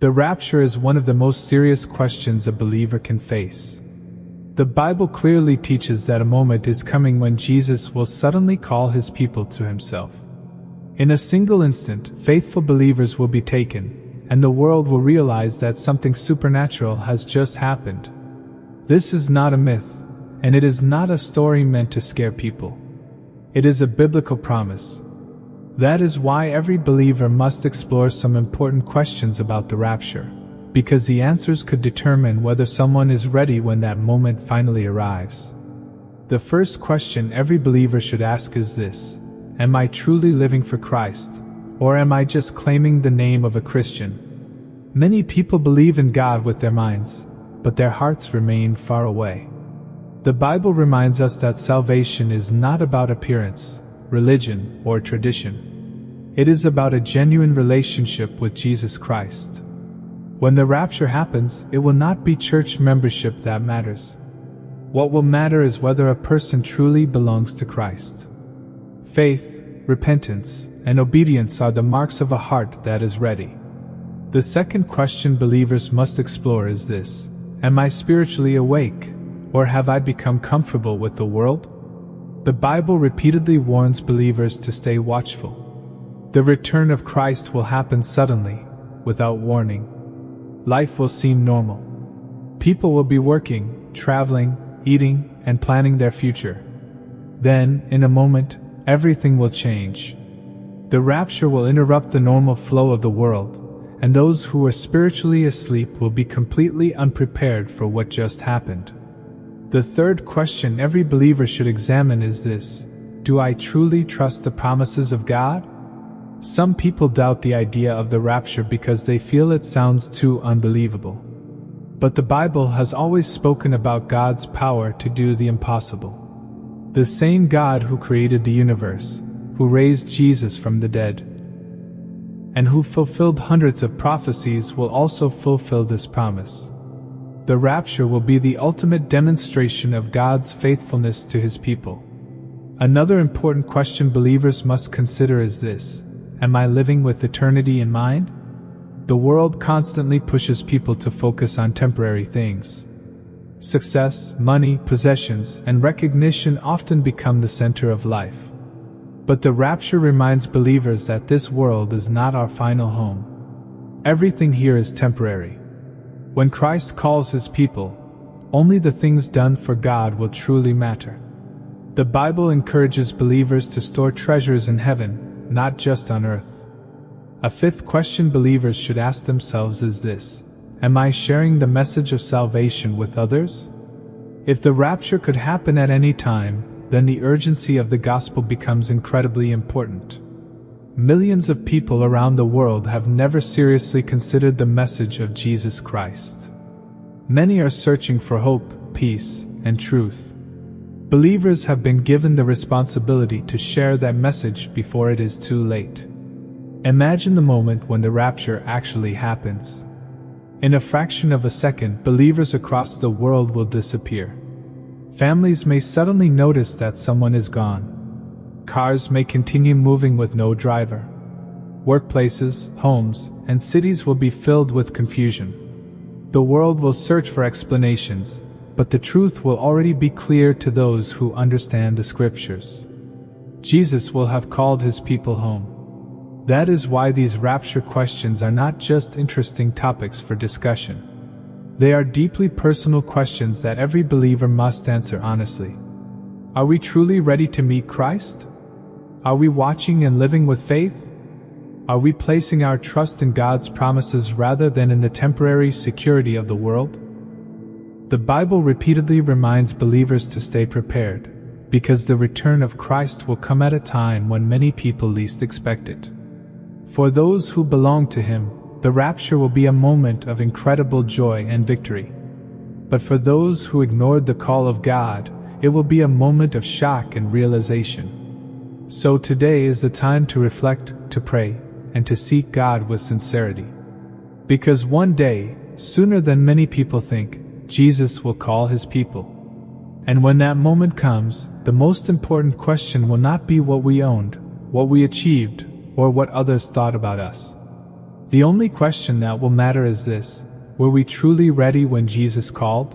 The rapture is one of the most serious questions a believer can face. The Bible clearly teaches that a moment is coming when Jesus will suddenly call his people to himself. In a single instant, faithful believers will be taken, and the world will realize that something supernatural has just happened. This is not a myth, and it is not a story meant to scare people. It is a biblical promise. That is why every believer must explore some important questions about the rapture, because the answers could determine whether someone is ready when that moment finally arrives. The first question every believer should ask is this: am I truly living for Christ, or am I just claiming the name of a Christian? Many people believe in God with their minds, but their hearts remain far away. The Bible reminds us that salvation is not about appearance, religion, or tradition. It is about a genuine relationship with Jesus Christ. When the rapture happens, it will not be church membership that matters. What will matter is whether a person truly belongs to Christ. Faith, repentance, and obedience are the marks of a heart that is ready. The second question believers must explore is this: am I spiritually awake, or have I become comfortable with the world? The Bible repeatedly warns believers to stay watchful. The return of Christ will happen suddenly, without warning. Life will seem normal. People will be working, traveling, eating, and planning their future. Then, in a moment, everything will change. The rapture will interrupt the normal flow of the world, and those who are spiritually asleep will be completely unprepared for what just happened. The third question every believer should examine is this: do I truly trust the promises of God? Some people doubt the idea of the rapture because they feel it sounds too unbelievable. But the Bible has always spoken about God's power to do the impossible. The same God who created the universe, who raised Jesus from the dead, and who fulfilled hundreds of prophecies will also fulfill this promise. The rapture will be the ultimate demonstration of God's faithfulness to his people. Another important question believers must consider is this: am I living with eternity in mind? The world constantly pushes people to focus on temporary things. Success, money, possessions, and recognition often become the center of life. But the rapture reminds believers that this world is not our final home. Everything here is temporary. When Christ calls his people, only the things done for God will truly matter. The Bible encourages believers to store treasures in heaven, not just on earth. A fifth question believers should ask themselves is this: am I sharing the message of salvation with others? If the rapture could happen at any time, then the urgency of the gospel becomes incredibly important. Millions of people around the world have never seriously considered the message of Jesus Christ. Many are searching for hope, peace, and truth. Believers have been given the responsibility to share that message before it is too late. Imagine the moment when the rapture actually happens. In a fraction of a second, believers across the world will disappear. Families may suddenly notice that someone is gone. Cars may continue moving with no driver. Workplaces, homes, and cities will be filled with confusion. The world will search for explanations, but the truth will already be clear to those who understand the scriptures. Jesus will have called his people home. That is why these rapture questions are not just interesting topics for discussion. They are deeply personal questions that every believer must answer honestly. Are we truly ready to meet Christ? Are we watching and living with faith? Are we placing our trust in God's promises rather than in the temporary security of the world? The Bible repeatedly reminds believers to stay prepared, because the return of Christ will come at a time when many people least expect it. For those who belong to him, the rapture will be a moment of incredible joy and victory. But for those who ignored the call of God, it will be a moment of shock and realization. So today is the time to reflect, to pray, and to seek God with sincerity. Because one day, sooner than many people think, Jesus will call his people. And when that moment comes, the most important question will not be what we owned, what we achieved, or what others thought about us. The only question that will matter is this: were we truly ready when Jesus called?